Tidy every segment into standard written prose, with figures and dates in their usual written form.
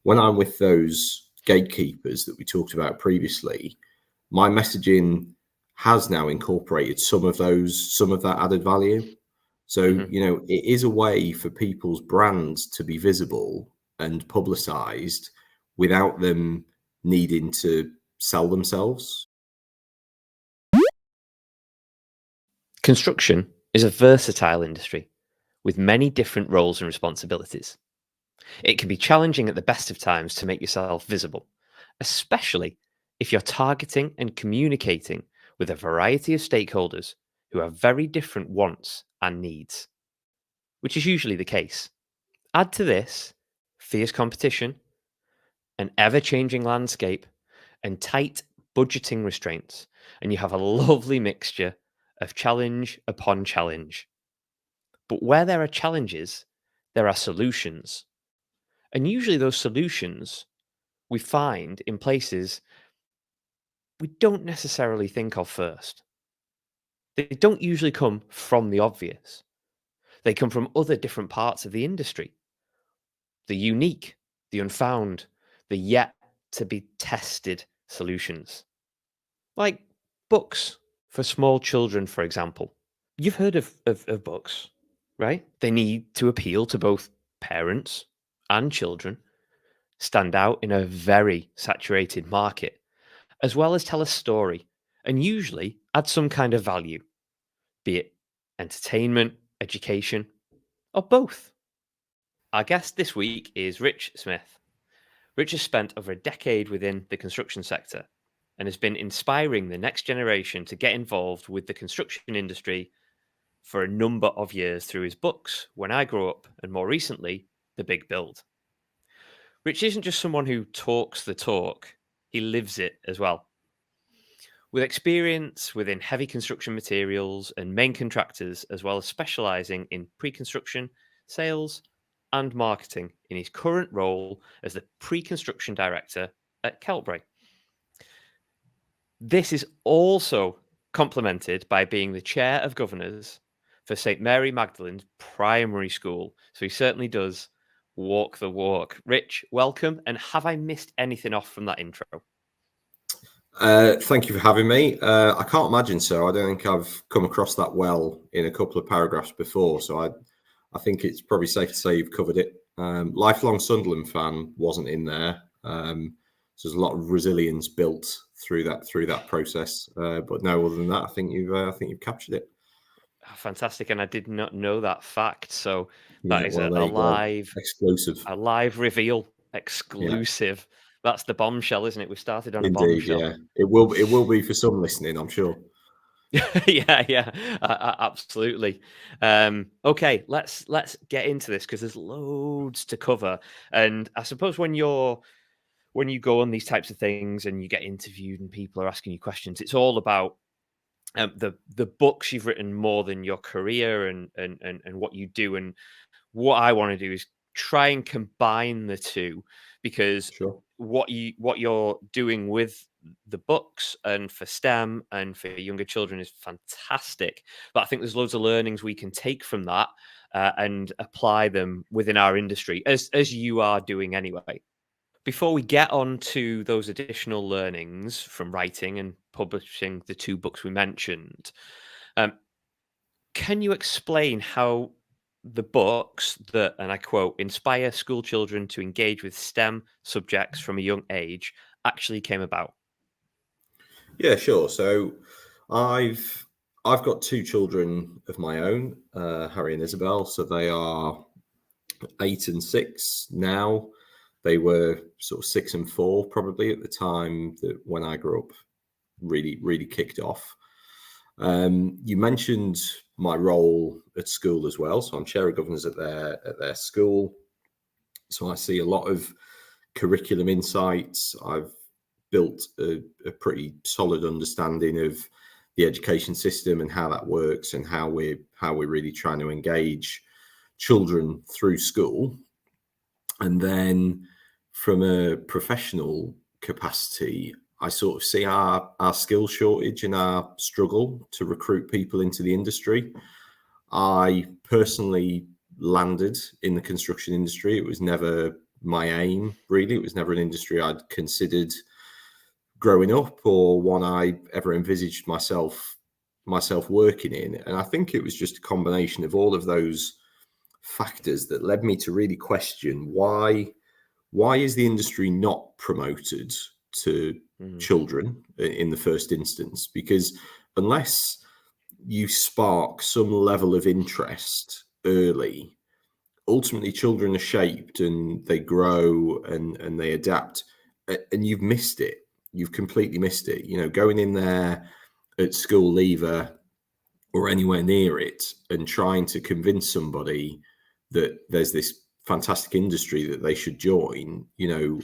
when I'm with those gatekeepers that we talked about previously, my messaging has now incorporated some of that added value. So, it is a way for people's brands to be visible and publicized without them needing to sell themselves. Construction is a versatile industry with many different roles and responsibilities. It can be challenging at the best of times to make yourself visible, especially if you're targeting and communicating with a variety of stakeholders who have very different wants and needs, which is usually the case. Add to this fierce competition, an ever-changing landscape, and tight budgeting restraints, and you have a lovely mixture of challenge upon challenge. But where there are challenges, there are solutions. And usually those solutions we find in places we don't necessarily think of first. They don't usually come from the obvious. They come from other different parts of the industry. The unique, the unfound, the yet to be tested solutions. Like books for small children, for example. You've heard of books, right? They need to appeal to both parents and children, stand out in a very saturated market, as well as tell a story and usually add some kind of value, be it entertainment, education, or both. Our guest this week is Rich Smith. Rich has spent over a decade within the construction sector and has been inspiring the next generation to get involved with the construction industry for a number of years through his books, When I Grow Up, and more recently, The Big Build. Rich isn't just someone who talks the talk, he lives it as well. With experience within heavy construction materials and main contractors, as well as specialising in pre-construction, sales, and marketing in his current role as the pre-construction director at Keltbray. This is also complemented by being the chair of governors for St. Mary Magdalene's Primary School. So he certainly does walk the walk. Rich, welcome. And have I missed anything off from that intro? Thank you for having me. I can't imagine so. I don't think I've come across that well in a couple of paragraphs before. So I think it's probably safe to say you've covered it. Lifelong Sunderland fan wasn't in there. So there's a lot of resilience built through that process. But no, other than that, I think you've captured it. Oh, fantastic, and I did not know that fact. So Yeah, that is well, a there you go. Exclusive. a live reveal, exclusive. Yeah. That's the bombshell, isn't it? We started on Indeed, a bombshell. yeah. It will be for some listening, I'm sure. yeah, absolutely. Okay, let's get into this because there's loads to cover, and I suppose when you go on these types of things and you get interviewed and people are asking you questions, it's all about the books you've written more than your career and what you do. And what I want to do is try and combine the two, because Sure. what you're doing with the books and for STEM and for younger children is fantastic. But I think there's loads of learnings we can take from that and apply them within our industry, as you are doing anyway. Before we get on to those additional learnings from writing and publishing the two books we mentioned, um, can you explain how the books that, and I quote, inspire school children to engage with STEM subjects from a young age actually came about? Yeah, sure. So I've got two children of my own, Harry and Isabel. So they are 8 and 6 now. They were sort of 6 and 4 probably at the time that When I Grew Up really kicked off. You mentioned my role at school as well. So I'm chair of governors at their school. So I see a lot of curriculum insights. I've built a pretty solid understanding of the education system and how that works and how we're really trying to engage children through school. And then from a professional capacity, I sort of see our skill shortage and our struggle to recruit people into the industry. I personally landed in the construction industry. It was never my aim, really. It was never an industry I'd considered growing up or one I ever envisaged myself working in. And I think it was just a combination of all of those factors that led me to really question why is the industry not promoted to children in the first instance? Because unless you spark some level of interest early, ultimately children are shaped and they grow and they adapt, and you've missed it. You've completely missed it. You know, going in there at school leaver or anywhere near it and trying to convince somebody that there's this fantastic industry that they should join, you know,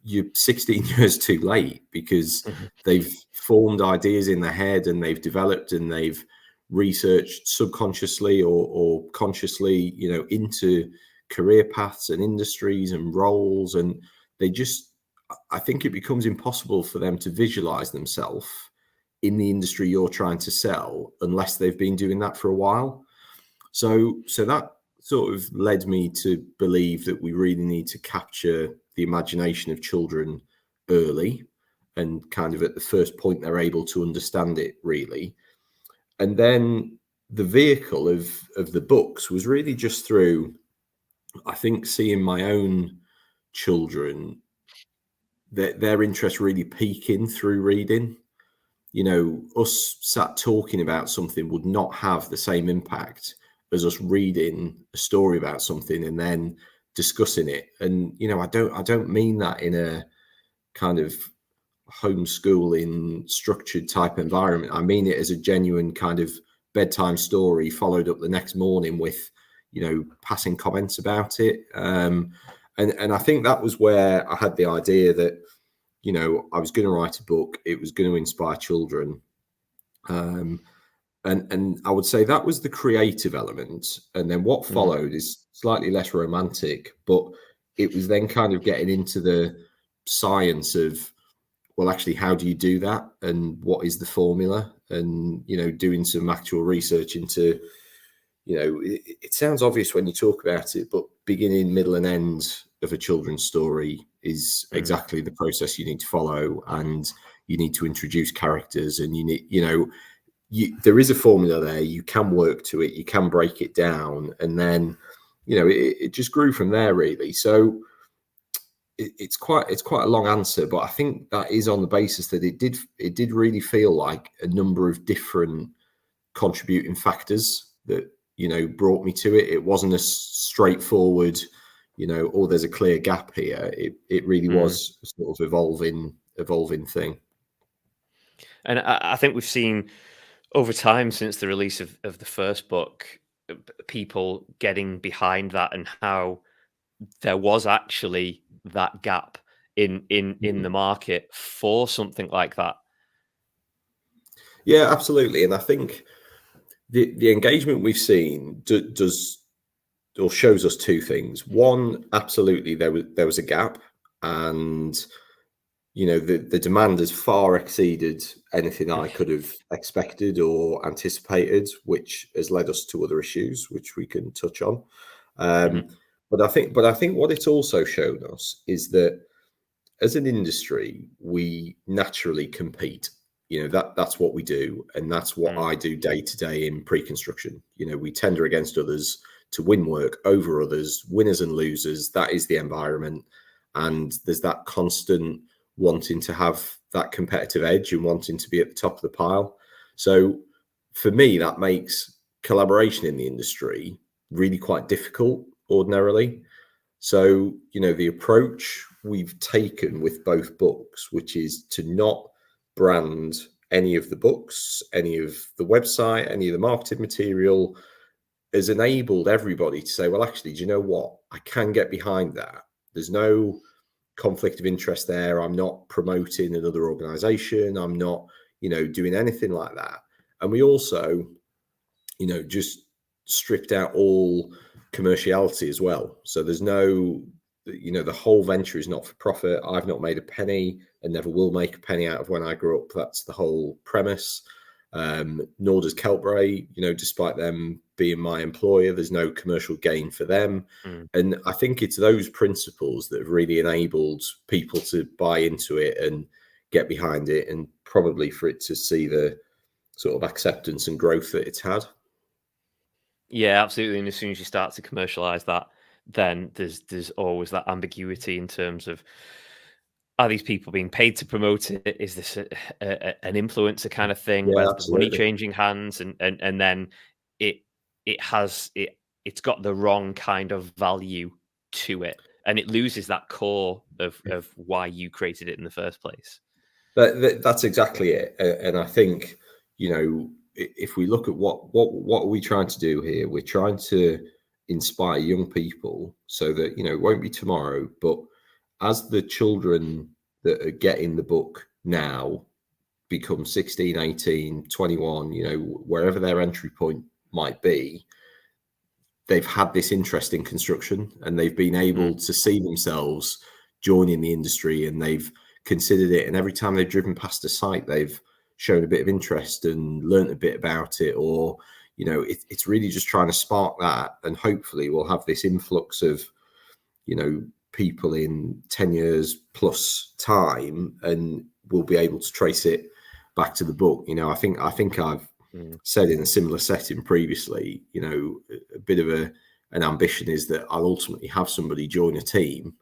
you're 16 years too late, because they've formed ideas in their head and they've developed and they've researched subconsciously or consciously, you know, into career paths and industries and roles. And I think it becomes impossible for them to visualize themselves in the industry you're trying to sell unless they've been doing that for a while. So that sort of led me to believe that we really need to capture the imagination of children early and kind of at the first point they're able to understand it, really. And then the vehicle of the books was really just through, I think, seeing my own children, their interest really peaking through reading. You know, us sat talking about something would not have the same impact as us reading a story about something and then discussing it. And, you know, I don't mean that in a kind of homeschooling structured type environment. I mean it as a genuine kind of bedtime story followed up the next morning with, you know, passing comments about it. And I think that was where I had the idea that, you know, I was going to write a book. It was going to inspire children. And I would say that was the creative element. And then what followed is slightly less romantic, but it was then kind of getting into the science of, well, actually, how do you do that? And what is the formula? And, you know, doing some actual research into, you know, it sounds obvious when you talk about it, but beginning, middle, and end of a children's story is exactly the process you need to follow. And you need to introduce characters, and you need, you know, there is a formula there. You can work to it. You can break it down. And then, you know, it just grew from there, really. So it's quite a long answer, but I think that is on the basis that it did really feel like a number of different contributing factors that, you know, brought me to it. It wasn't a straightforward, you know, oh, there's a clear gap here. It really was a sort of evolving thing. And I think we've seen over time since the release of the first book, people getting behind that and how there was actually that gap in the market for something like that. Yeah, absolutely. And I think the engagement we've seen does or shows us two things. One, absolutely, there was a gap, and, you know, the demand has far exceeded anything I could have expected or anticipated, which has led us to other issues which we can touch on. But I think what it's also shown us is that as an industry, we naturally compete. You know, that's what we do, and that's what I do day to day in pre-construction. You know, we tender against others to win work over others, winners and losers. That is the environment, and there's that constant wanting to have that competitive edge and wanting to be at the top of the pile. So for me, that makes collaboration in the industry really quite difficult ordinarily. So, you know, the approach we've taken with both books, which is to not brand any of the books, any of the website, any of the marketing material, has enabled everybody to say, well, actually, do you know what? I can get behind that. There's no conflict of interest there. I'm not promoting another organization. I'm not, you know, doing anything like that. And we also, you know, just stripped out all commerciality as well. So there's no, you know, the whole venture is not for profit. I've not made a penny and never will make a penny out of when I grew up. That's the whole premise. Nor does Keltbray. Despite them being my employer, there's no commercial gain for them. And I think it's those principles that have really enabled people to buy into it and get behind it, and probably for it to see the sort of acceptance and growth that it's had. Yeah, absolutely. And as soon as you start to commercialize that, then there's always that ambiguity in terms of, are these people being paid to promote it? Is this an influencer kind of thing? Yeah, Where's the money absolutely. changing hands? And then it's got the wrong kind of value to it, and it loses that core of why you created it in the first place. That's exactly it. And I think, if we look at what are we trying to do here, we're trying to inspire young people so that, it won't be tomorrow, but as the children that are getting the book now become 16, 18, 21, wherever their entry point might be, they've had this interest in construction and they've been able to see themselves joining the industry, and they've considered it. And every time they've driven past a site, they've shown a bit of interest and learnt a bit about it. Or, it's really just trying to spark that. And hopefully we'll have this influx of, people in 10 years plus time, and we'll be able to trace it back to the book. I think I've said in a similar setting previously, a bit of an ambition is that I'll ultimately have somebody join a team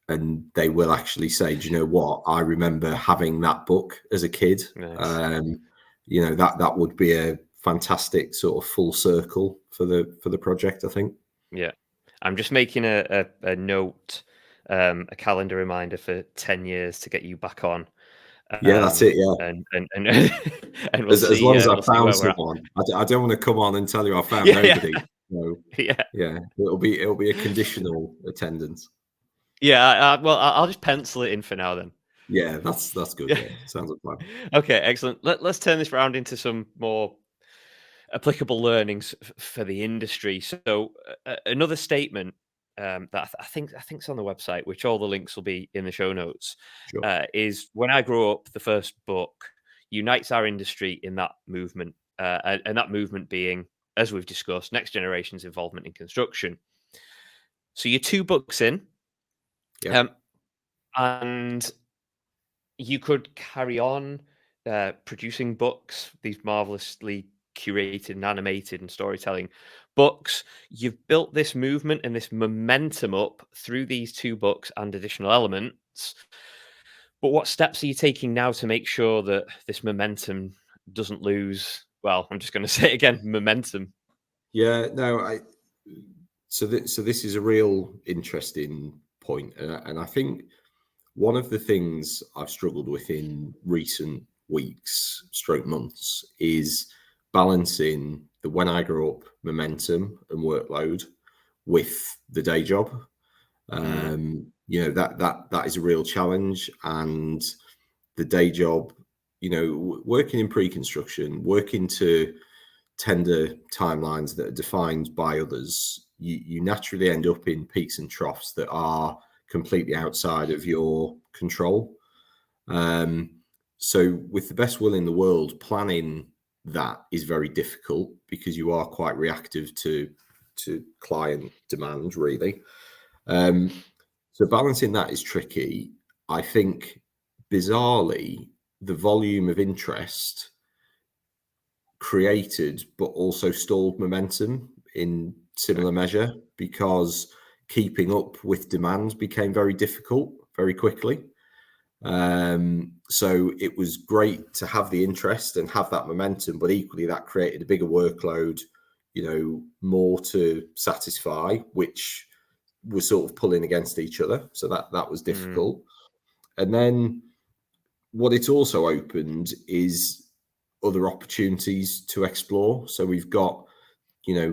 and they will actually say, do you know what? I remember having that book as a kid. Nice. That would be a fantastic sort of full circle for the project, I think. Yeah. I'm just making a note, a calendar reminder for 10 years to get you back on. Yeah, that's it. Yeah. And and As long as I we'll see found where we're at. someone, I don't want to come on and tell you I found Yeah, yeah. nobody. So Yeah. yeah, it'll be a conditional attendance. Yeah, well, I'll just pencil it in for now then. Yeah, that's good. Yeah. Yeah, sounds like a plan. Okay, excellent. Let's turn this round into some more applicable learnings for the industry. So, another statement that I think is on the website, which all the links will be in the show notes, Sure. is "When I Grow Up," the first book unites our industry in that movement, and that movement being, as we've discussed, next generation's involvement in construction. So you're 2 books in, Yeah. um, and you could carry on producing books, these marvelously curated and animated and storytelling books. You've built this movement and this momentum up through these 2 books and additional elements. But what steps are you taking now to make sure that this momentum doesn't lose? Well, I'm just going to say it again, momentum. Yeah. No. So this is a real interesting point, and I think one of the things I've struggled with in recent weeks, stroke months, is balancing the when I grow up momentum and workload with the day job. That is a real challenge, and the day job, working in pre-construction, working to tender timelines that are defined by others, you naturally end up in peaks and troughs that are completely outside of your control. So with the best will in the world, planning that is very difficult because you are quite reactive to client demand, really. So balancing that is tricky. I think, bizarrely, the volume of interest created but also stalled momentum in similar measure, because keeping up with demand became very difficult very quickly. So it was great to have the interest and have that momentum, but equally that created a bigger workload, more to satisfy, which was sort of pulling against each other. So that was difficult. And then what it's also opened is other opportunities to explore. So we've got,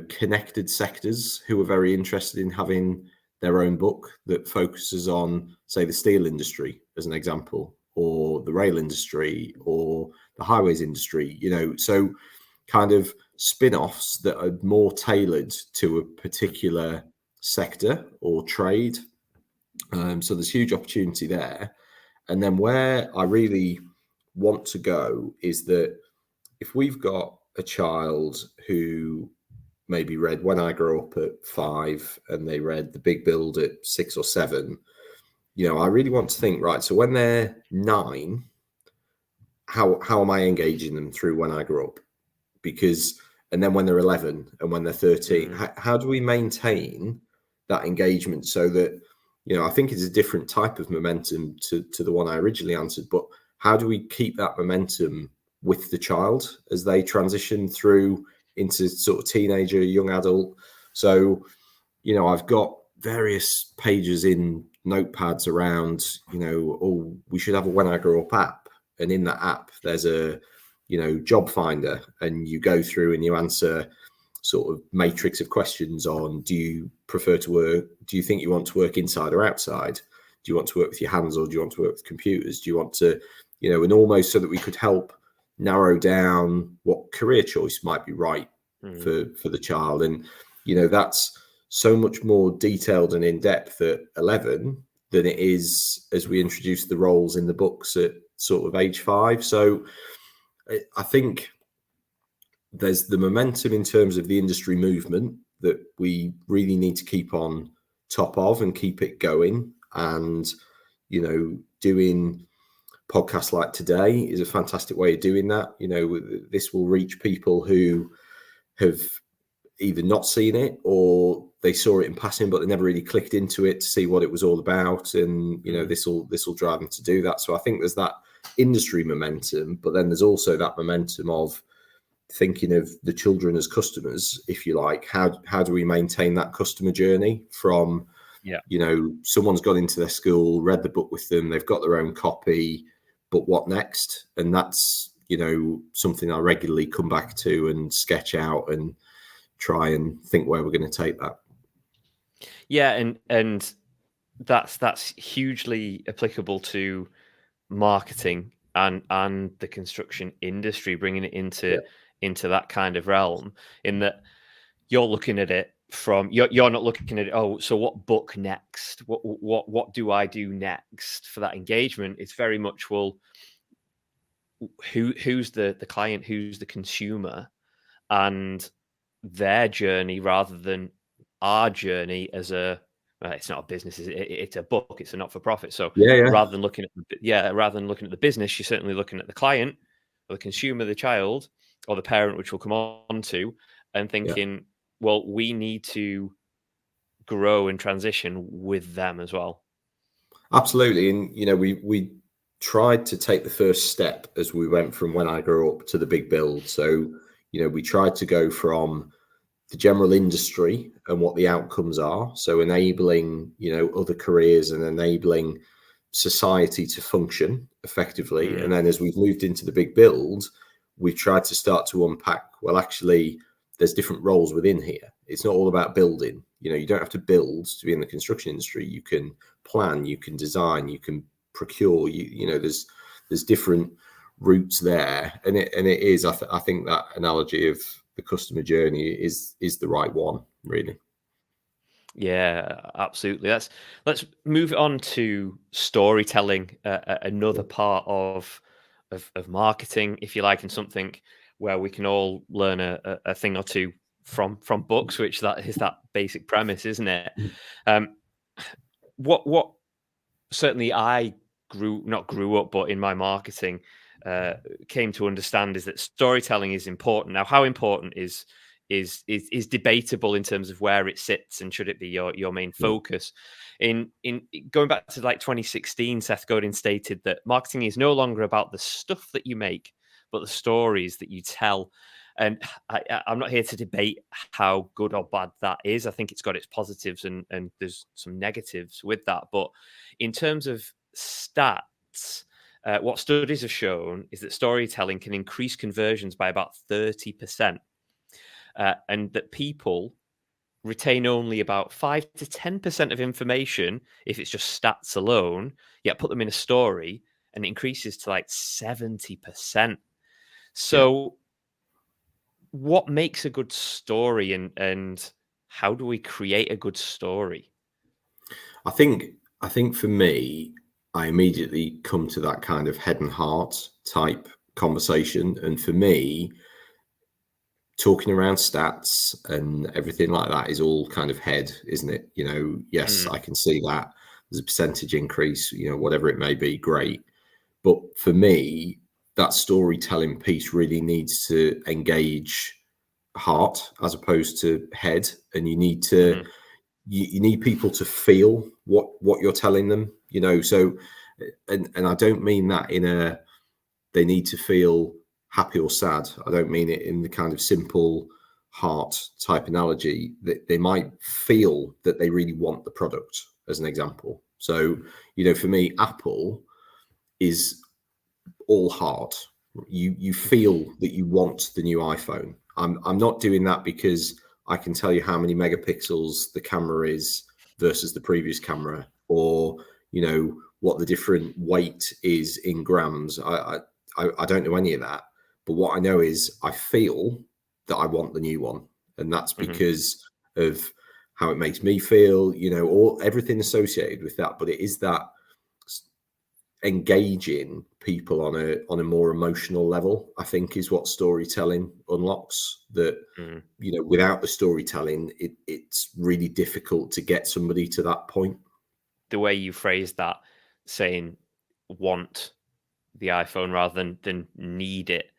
connected sectors who are very interested in having their own book that focuses on, say, the steel industry, as an example, or the rail industry, or the highways industry, so kind of spin-offs that are more tailored to a particular sector or trade. So there's huge opportunity there. And then where I really want to go is that if we've got a child who maybe read When I Grow Up at 5 and they read The Big Build at 6 or 7, I really want to think, right, so when they're 9, how am I engaging them through When I Grow Up? Because, and then when they're 11 and when they're 13, how do we maintain that engagement so that, I think it's a different type of momentum to the one I originally answered, but how do we keep that momentum with the child as they transition through into sort of teenager, young adult? So, I've got various pages in notepads around, oh, we should have a When I Grow Up app. And in that app, there's a, job finder, and you go through and you answer sort of matrix of questions on, do you prefer to work? Do you think you want to work inside or outside? Do you want to work with your hands or do you want to work with computers? Do you want to, and almost so that we could help narrow down what career choice might be right for the child. And, that's so much more detailed and in depth at 11 than it is as we introduce the roles in the books at sort of age 5. So I think there's the momentum in terms of the industry movement that we really need to keep on top of and keep it going. And, doing podcasts like today is a fantastic way of doing that. This will reach people who have either not seen it or they saw it in passing, but they never really clicked into it to see what it was all about. And, this will drive them to do that. So I think there's that industry momentum, but then there's also that momentum of thinking of the children as customers, if you like. How do we maintain that customer journey from, someone's gone into their school, read the book with them, they've got their own copy, but what next? And that's, something I regularly come back to and sketch out and try and think where we're going to take that. Yeah, and that's hugely applicable to marketing and the construction industry, bringing it into that kind of realm, in that you're looking at it from you're not looking at it, oh, so what book next? What do I do next for that engagement? It's very much, well, who's the client, who's the consumer, and their journey rather than our journey as it's not a business, it's a book, it's a not-for-profit. So rather than looking at the business, you're certainly looking at the client or the consumer, the child or the parent, which we'll come on to, and thinking, well, we need to grow and transition with them as well. Absolutely. And, we tried to take the first step as we went from When I Grow Up to the Big Build. So, we tried to go from the general industry and what the outcomes are. So enabling, other careers and enabling society to function effectively. And then as we've moved into the Big Build, we've tried to start to unpack, well, actually, there's different roles within here. It's not all about building. You don't have to build to be in the construction industry. You can plan, you can design, you can procure. There's different routes there, and it is. I think that analogy of the customer journey is the right one, really. Yeah, absolutely. Let's move on to storytelling, another part of marketing, if you like, and something where we can all learn a thing or two from books, which that is that basic premise, isn't it? What certainly I not grew up, but in my marketing came to understand is that storytelling is important. Now, how important is debatable in terms of where it sits and should it be your main focus. In going back to like 2016, Seth Godin stated that marketing is no longer about the stuff that you make, but the stories that you tell. And I'm not here to debate how good or bad that is. I think it's got its positives and there's some negatives with that. But in terms of stats, what studies have shown is that storytelling can increase conversions by about 30%. And that people retain only about 5 to 10% of information if it's just stats alone, yet put them in a story and it increases to like 70%. So what makes a good story and how do we create a good story? I think for me, I immediately come to that kind of head and heart type conversation. And for me, talking around stats and everything like that is all kind of head, isn't it? Yes, I can see that there's a percentage increase, whatever it may be, great. But for me, that storytelling piece really needs to engage heart as opposed to head. And you need to, you need people to feel what you're telling them, so, and I don't mean that in a, they need to feel happy or sad. I don't mean it in the kind of simple heart type analogy. That they might feel that they really want the product, as an example. So, for me, Apple is all heart. You feel that you want the new iPhone. I'm not doing that because I can tell you how many megapixels the camera is versus the previous camera, or what the different weight is in grams. I don't know any of that, but what I know is I feel that I want the new one, and that's because of how it makes me feel, all everything associated with that. But it is that engaging people on a more emotional level, I think, is what storytelling unlocks. That without the storytelling, it's really difficult to get somebody to that point. The way you phrased that, saying want the iPhone rather than need it,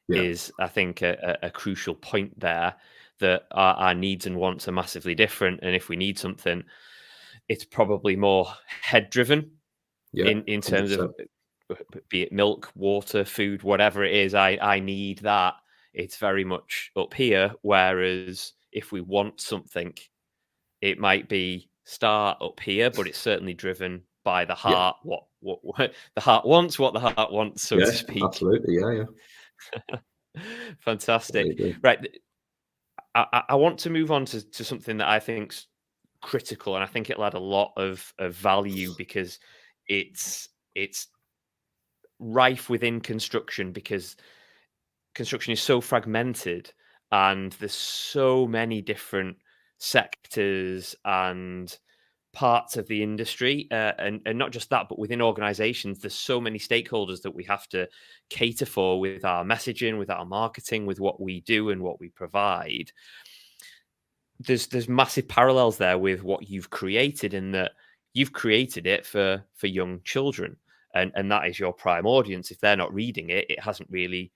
is, I think, a crucial point there. That our needs and wants are massively different, and if we need something, it's probably more head driven. In terms of, 100%. be it milk, water, food, whatever it is, I need that. It's very much up here. Whereas if we want something, it might be start up here, but it's certainly driven by the Yeah, heart. What the heart wants, what the heart wants, so to yeah, speak. absolutely. Yeah. I Fantastic. agree. Right. I want to move on to something that I think's critical, and I think it'll add a lot of value, because it's rife within construction, because construction is so fragmented and there's so many different sectors and parts of the industry, and not just that, but within organizations there's so many stakeholders that we have to cater for with our messaging, with our marketing, with what we do and what we provide. There's massive parallels there with what you've created, in that you've created it for young children, and that is your prime audience. If they're not reading it, it hasn't really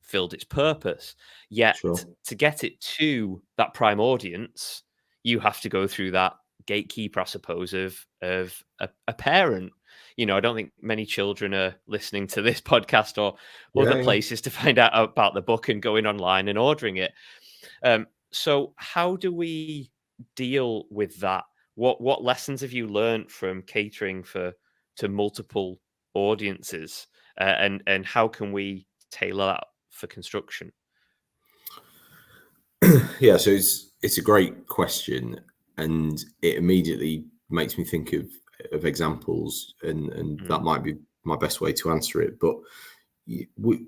filled its purpose. Yet Sure. to get it to that prime audience, you have to go through that gatekeeper, I suppose, of a parent. I don't think many children are listening to this podcast or other Yeah. places to find out about the book and going online and ordering it. So how do we deal with that? What lessons have you learned from catering to multiple audiences, and how can we tailor that for construction? Yeah, so it's a great question, and it immediately makes me think of examples, and that Mm, might be my best way to answer it. But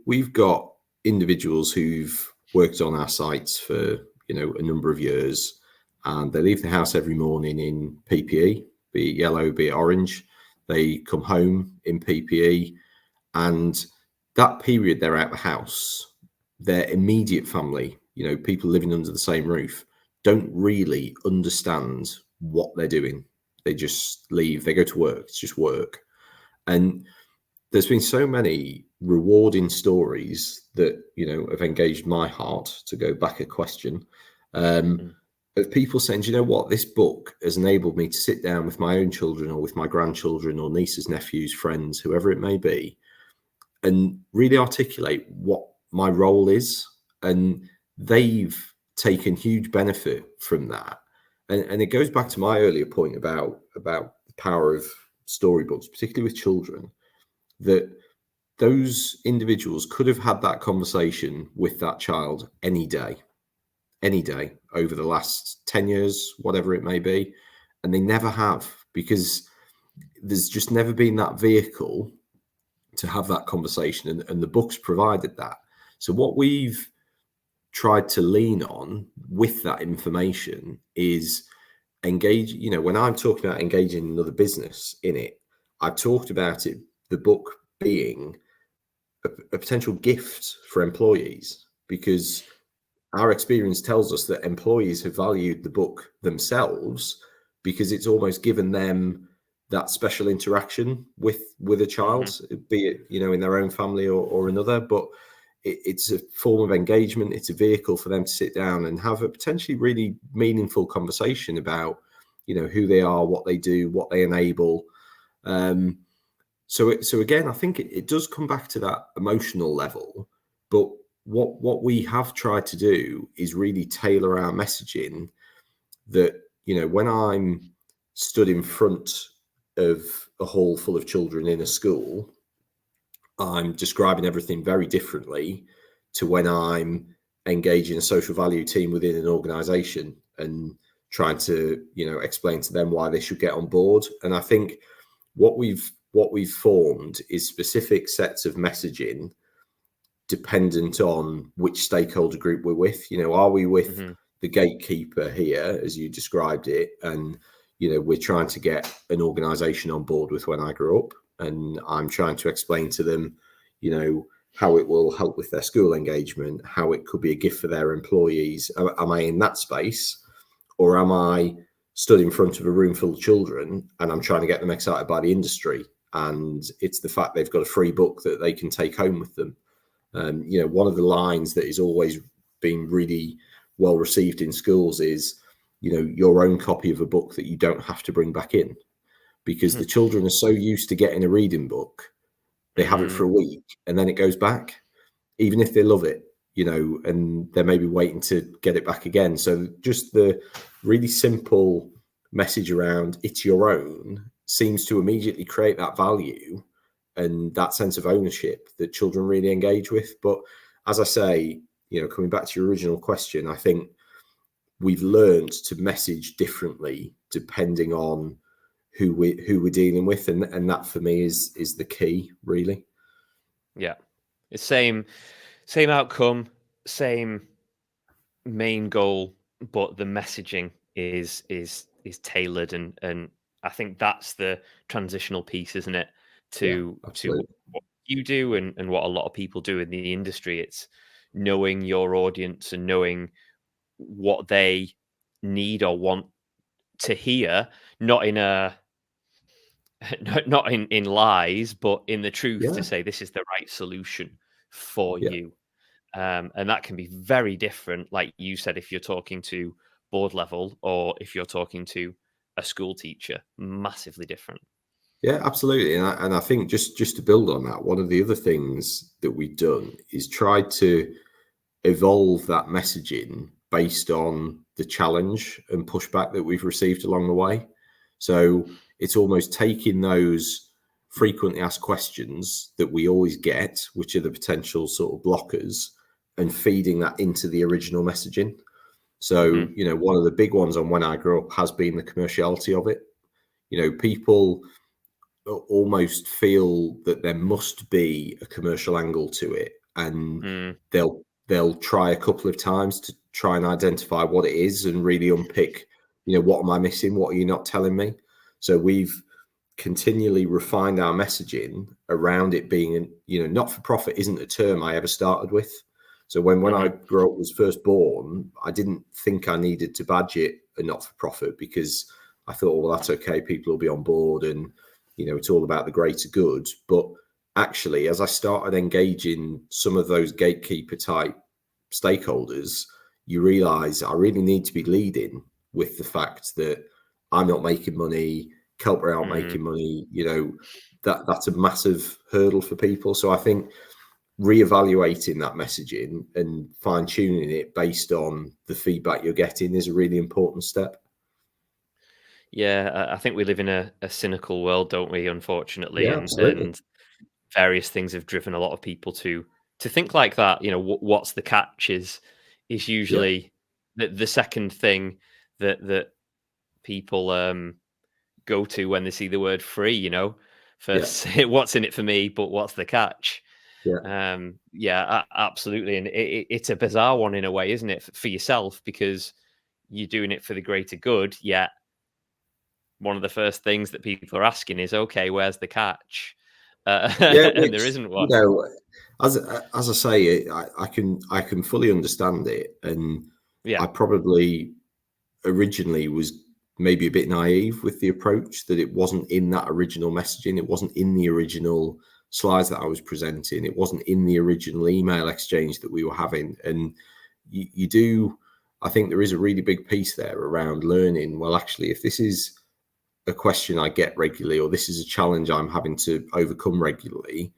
we've got individuals who've worked on our sites for a number of years, and they leave the house every morning in PPE, be it yellow, be it orange. They come home in PPE, and that period they're out the house, their immediate family, people living under the same roof, don't really understand what they're doing. They just leave, they go to work, it's just work. And there's been so many rewarding stories that, have engaged my heart, to go back a question, mm, of people saying, "Do you know what? This book has enabled me to sit down with my own children or with my grandchildren or nieces, nephews, friends, whoever it may be, and really articulate what my role is." And they've taken huge benefit from that. And it goes back to my earlier point about the power of storybooks, particularly with children, that those individuals could have had that conversation with that child any day over the last 10 years, whatever it may be. And they never have, because there's just never been that vehicle to have that conversation, and the books provided that. So what we've tried to lean on with that information is engage. When I'm talking about engaging another business in it, I've talked about it, the book being a potential gift for employees, because our experience tells us that employees have valued the book themselves because it's almost given them that special interaction with a Hmm. child, be it in their own family or another. But it's a form of engagement. It's a vehicle for them to sit down and have a potentially really meaningful conversation about who they are, what they do, what they enable. Um, so again, I think it does come back to that emotional level. But what we have tried to do is really tailor our messaging, that when I'm stood in front of a hall full of children in a school, I'm describing everything very differently to when I'm engaging a social value team within an organization and trying to explain to them why they should get on board. And I think what we've formed is specific sets of messaging dependent on which stakeholder group we're with. Are we with Hmm. the gatekeeper here, as you described it, and we're trying to get an organization on board with When I Grew Up, and I'm trying to explain to them how it will help with their school engagement, how it could be a gift for their employees. Am I in that space, or am I stood in front of a room full of children and I'm trying to get them excited by the industry, and it's the fact they've got a free book that they can take home with them? One of the lines that is always been really well received in schools is your own copy of a book that you don't have to bring back in, because the children are so used to getting a reading book, they have it for Hmm. a week and then it goes back, even if they love it, and they're maybe waiting to get it back again. So just the really simple message around "it's your own" seems to immediately create that value and that sense of ownership that children really engage with. But as I say, coming back to your original question, I think we've learned to message differently depending on who we're dealing with, and that for me is the key, really. Yeah. It's same outcome, same main goal, but the messaging is tailored, and I think that's the transitional piece, isn't it? Yeah, To absolutely. what you do and what a lot of people do in the industry. It's knowing your audience and knowing what they need or want to hear, not in a not in lies, but in the truth, to Yeah, say this is the right solution for yeah. you. And that can be very different, like you said, if you're talking to board level or if you're talking to a school teacher, massively different. Yeah, absolutely. And I think just to build on that, one of the other things that we've done is tried to evolve that messaging based on the challenge and pushback that we've received along the way. So it's almost taking those frequently asked questions that we always get, which are the potential sort of blockers, and feeding that into the original messaging. So, Hmm. one of the big ones on When I Grew Up has been the commerciality of it. People almost feel that there must be a commercial angle to it, and Mm. they'll try a couple of times to try and identify what it is and really unpick, what am I missing, what are you not telling me? So we've continually refined our messaging around it being, not for profit isn't a term I ever started with. So when I Hmm. grew up was first born, I didn't think I needed to badge it a not for profit, because I thought, well, that's okay, people will be on board, and it's all about the greater good. But actually, as I started engaging some of those gatekeeper type stakeholders, you realize I really need to be leading with the fact that I'm not making money, Kelper aren't Hmm. making money. That's a massive hurdle for people. So I think reevaluating that messaging and fine tuning it based on the feedback you're getting is a really important step. Yeah, I think we live in a cynical world, don't we? Unfortunately, Yeah, absolutely. and various things have driven a lot of people to think like that. What's the catch is Yeah, usually the second thing that people go to when they see the word free. yeah, First, what's in it for me, but what's the catch? yeah, Yeah, absolutely, and it's a bizarre one in a way, isn't it, for yourself, because you're doing it for the greater good. Yet one of the first things that people are asking is, okay, where's the catch? Yeah, and there which, isn't you one. know, as I say, I can fully understand it, and Yeah. I probably originally was maybe a bit naive with the approach that it wasn't in that original messaging, it wasn't in the original slides that I was presenting, it wasn't in the original email exchange that we were having, and you do. I think there is a really big piece there around learning. Well, actually, if this is a question I get regularly, or this is a challenge I'm having to overcome regularly,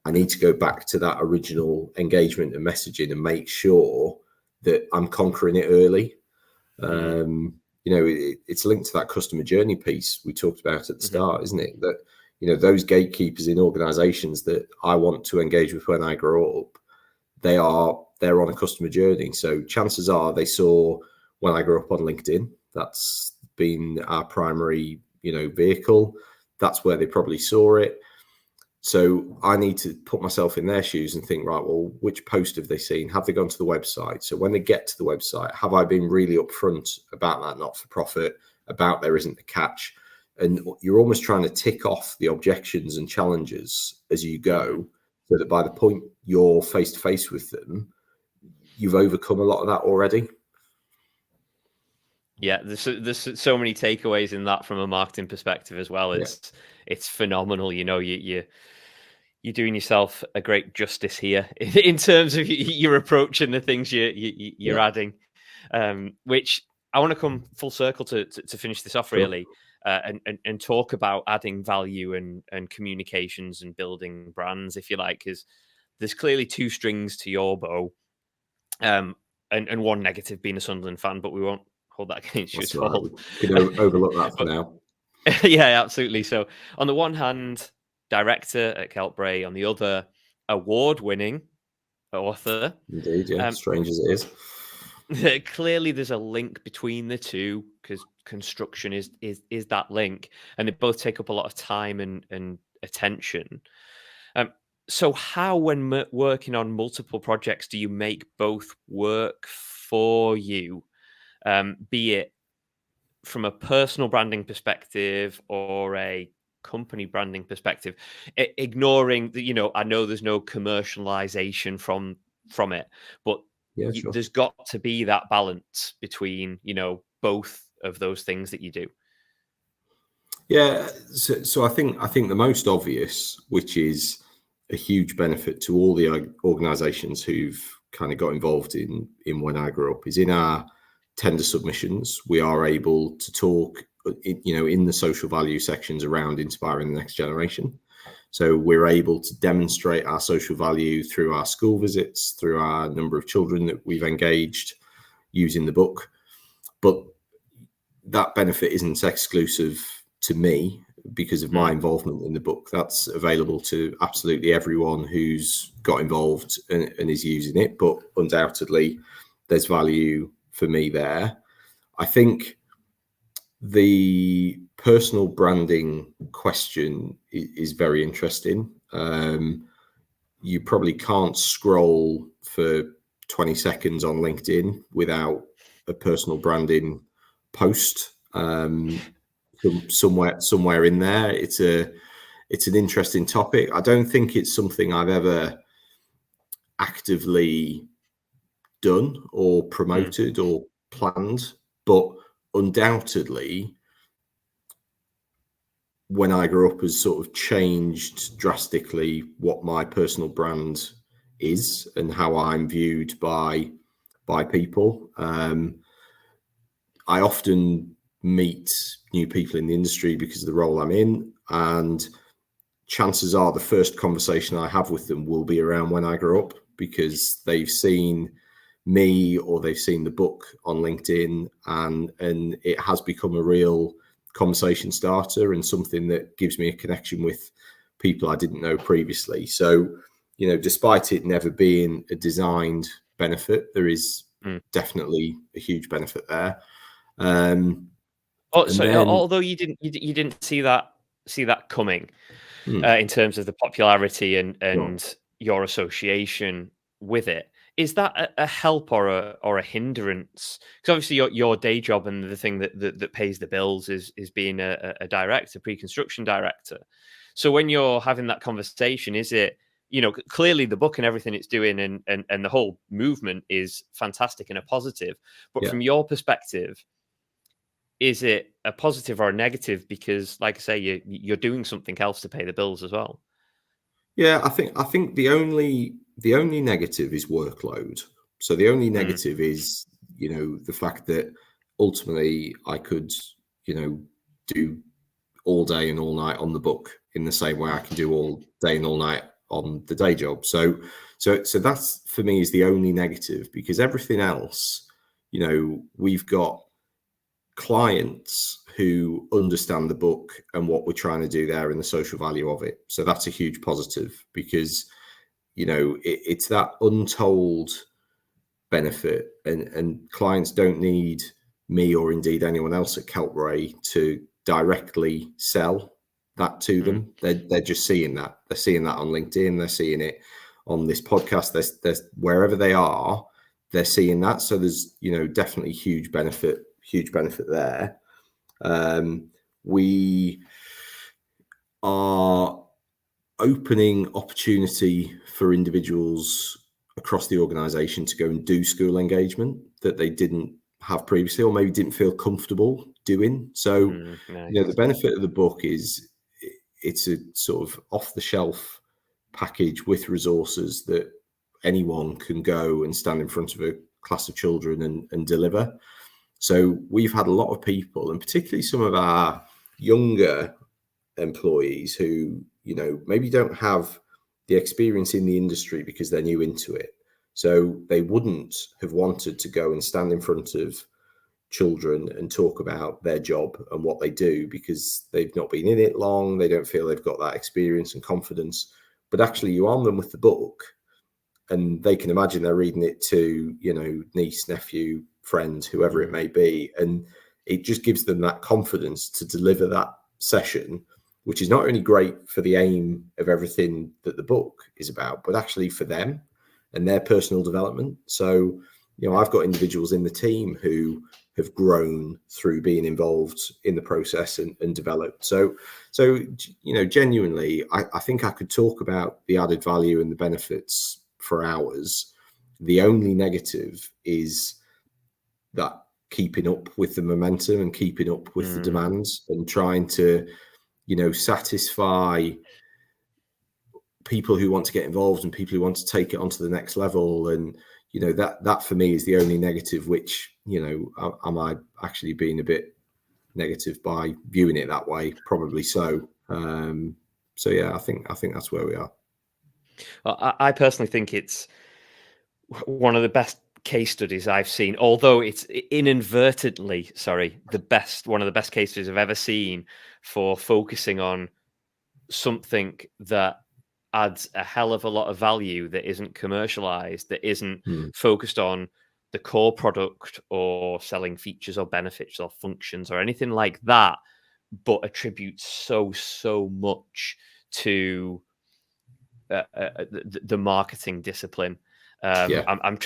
I need to go back to that original engagement and messaging and make sure that I'm conquering it early. Mm. It's linked to that customer journey piece we talked about at the Hmm. start, isn't it? That, those gatekeepers in organizations that I want to engage with when I grow up, they're on a customer journey. So chances are they saw when I grew up on LinkedIn. That's been our primary, vehicle. That's where they probably saw it. So I need to put myself in their shoes and think, right, well, which post have they seen? Have they gone to the website? So when they get to the website, have I been really upfront about that not-for-profit, about there isn't a catch? And you're almost trying to tick off the objections and challenges as you Mm. go, so that by the point you're face to face with them, you've overcome a lot of that already. Yeah, there's so many takeaways in that from a marketing perspective as well. Yeah, It's phenomenal. You're doing yourself a great justice here in terms of your approach and the things you're yeah, adding. Which I want to come full circle to finish this off sure. really, and talk about adding value and communications and building brands, if you like, because there's clearly two strings to your bow, um, and one negative being a Sunderland fan, but we won't hold that against you That's at right. all. We could overlook that for But now. yeah, absolutely. So on the one hand, director at Keltbray, on the other, award-winning author. Indeed, yeah. Um, Strange as it is. clearly, there's a link between the two because construction is that link, and they both take up a lot of time and attention. Um, so, how when working on multiple projects do you make both work for you? Be it from a personal branding perspective or a company branding perspective, ignoring that, I know there's no commercialization from it, but Yeah, sure. there's got to be that balance between both of those things that you do. Yeah, so I think the most obvious, which is a huge benefit to all the organisations who've kind of got involved in When I Grew Up, is in our tender submissions. We are able to talk, in the social value sections around inspiring the next generation. So we're able to demonstrate our social value through our school visits, through our number of children that we've engaged using the book. But that benefit isn't exclusive to me because of my Mm. involvement in the book. That's available to absolutely everyone who's got involved and is using it. But undoubtedly, there's value for me there. I think the personal branding question is very interesting. You probably can't scroll for 20 seconds on LinkedIn without a personal branding post. Somewhere in there, it's an interesting topic. I don't think it's something I've ever actively done or Mm. promoted or planned, but undoubtedly, when I grew up, has sort of changed drastically what my personal brand is and how I'm viewed by people. I often meet new people in the industry because of the role I'm in, and chances are the first conversation I have with them will be around When I Grew Up, because they've seen me or they've seen the book on LinkedIn, and it has become a real conversation starter and something that gives me a connection with people I didn't know previously. So, despite it never being a designed benefit, there is Mm. definitely a huge benefit there. Um, Oh, and so then, although you didn't see that coming, hmm, in terms of the popularity sure. and your association with it. Is that a help or a hindrance? Because obviously your day job and the thing that pays the bills is being a director, pre-construction director. So when you're having that conversation, is it, clearly the book and everything it's doing and the whole movement is fantastic and a positive, but Yeah. from your perspective, is it a positive or a negative? Because, like I say, you're doing something else to pay the bills as well. Yeah, I think the only negative is workload. So the only negative is, the fact that ultimately I could, do all day and all night on the book in the same way I can do all day and all night on the day job. So that's for me is the only negative, because everything else, we've got clients who understand the book and what we're trying to do there and the social value of it. So that's a huge positive, because it's that untold benefit, and clients don't need me or indeed anyone else at Keltray to directly sell that to them. They're just seeing that. They're seeing that on LinkedIn. They're seeing it on this podcast. There's wherever they are, they're seeing that. So there's definitely huge benefit there. We are opening opportunity for individuals across the organization to go and do school engagement that they didn't have previously, or maybe didn't feel comfortable doing. So, Nice. the benefit of the book is it's a sort of off the shelf package with resources that anyone can go and stand in front of a class of children and deliver. So we've had a lot of people, and particularly some of our younger employees who, maybe don't have the experience in the industry because they're new into it. So they wouldn't have wanted to go and stand in front of children and talk about their job and what they do, because they've not been in it long. They don't feel they've got that experience and confidence. But actually, you arm them with the book, and they can imagine they're reading it to, niece, nephew, friend, whoever it may be. And it just gives them that confidence to deliver that session, which is not only great for the aim of everything that the book is about, but actually for them and their personal development. So, I've got individuals in the team who have grown through being involved in the process and developed. So, genuinely, I think I could talk about the added value and the benefits for hours. The only negative is that keeping up with the momentum and keeping up with the demands, and trying to, satisfy people who want to get involved and people who want to take it onto the next level. And, that for me is the only negative, which, am I actually being a bit negative by viewing it that way? Probably so. So yeah, I think that's where we are. Well, I personally think it's one of the best case studies I've seen, although it's inadvertently, one of the best case studies I've ever seen for focusing on something that adds a hell of a lot of value, that isn't commercialized, that isn't focused on the core product or selling features or benefits or functions or anything like that, but attributes so much to the marketing discipline. Yeah. I'm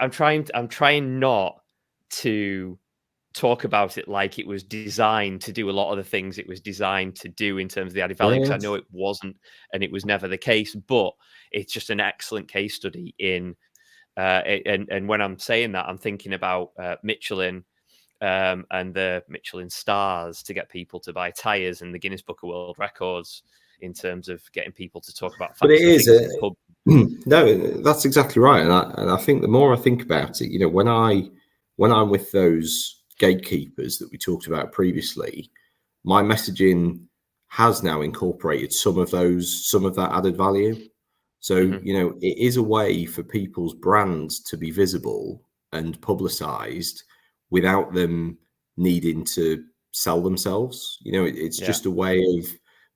trying not to talk about it like it was designed to do a lot of the things it was designed to do in terms of the added value, because I know it wasn't, and it was never the case. But it's just an excellent case study in. And when I'm saying that, I'm thinking about Michelin and the Michelin stars to get people to buy tires, and the Guinness Book of World Records in terms of getting people to talk about But facts it and is things in pub. no, that's exactly right. And I think the more I think about it, when I'm with those gatekeepers that we talked about previously, my messaging has now incorporated some of that added value. So, it is a way for people's brands to be visible and publicized without them needing to sell themselves. It's just a way of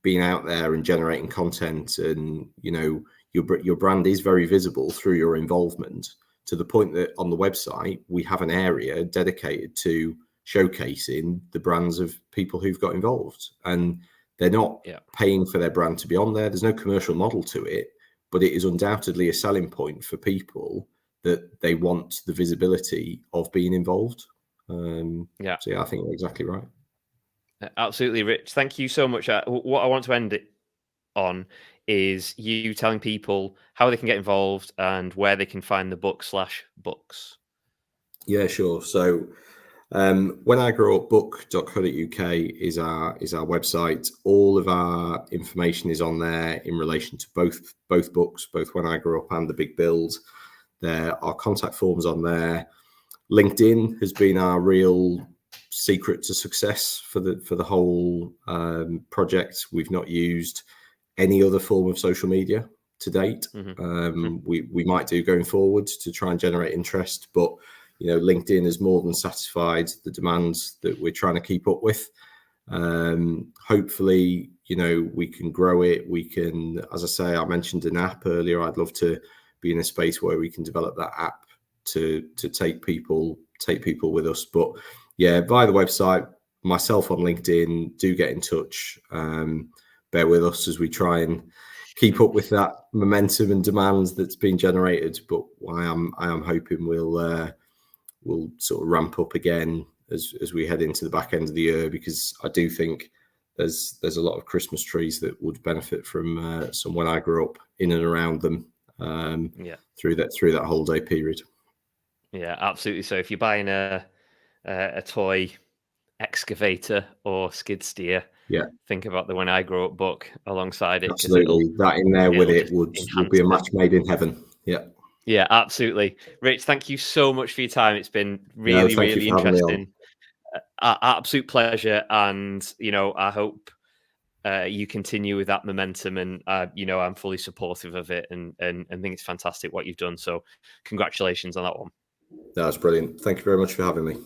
being out there and generating content, and, your brand is very visible through your involvement, to the point that on the website, we have an area dedicated to showcasing the brands of people who've got involved. And they're not paying for their brand to be on there. There's no commercial model to it, but it is undoubtedly a selling point for people that they want the visibility of being involved. So yeah, I think you're exactly right. Absolutely, Rich. Thank you so much. What I want to end it on is you telling people how they can get involved and where they can find the book/books. Yeah, sure. So when I grow up, book.co.uk is our website. All of our information is on there in relation to both books, both When I Grow Up and The Big Build. There are contact forms on there. LinkedIn has been our real secret to success for the whole project. We've not used any other form of social media to date. We might do going forward to try and generate interest, but LinkedIn has more than satisfied the demands that we're trying to keep up with. Hopefully, we can grow it. We can, as I say, I mentioned an app earlier. I'd love to be in a space where we can develop that app to take people with us. But yeah, via the website, myself on LinkedIn, do get in touch. Bear with us as we try and keep up with that momentum and demands that's been generated. But I am hoping we'll sort of ramp up again as we head into the back end of the year, because I do think there's a lot of Christmas trees that would benefit from some When I Grew Up in and around them through that holiday period. Yeah, absolutely. So if you're buying a toy excavator or skid steer, Yeah, think about the When I Grow Up book alongside it, because absolutely. That in there with it'll it just would be enhance a the. match made in heaven. Yeah. Yeah, absolutely. Rich, thank you so much for your time. It's been No, really, thank you really for having me on. interesting. Absolute pleasure, and I hope you continue with that momentum. And I'm fully supportive of it, and think it's fantastic what you've done. So, congratulations on that one. That's brilliant. Thank you very much for having me.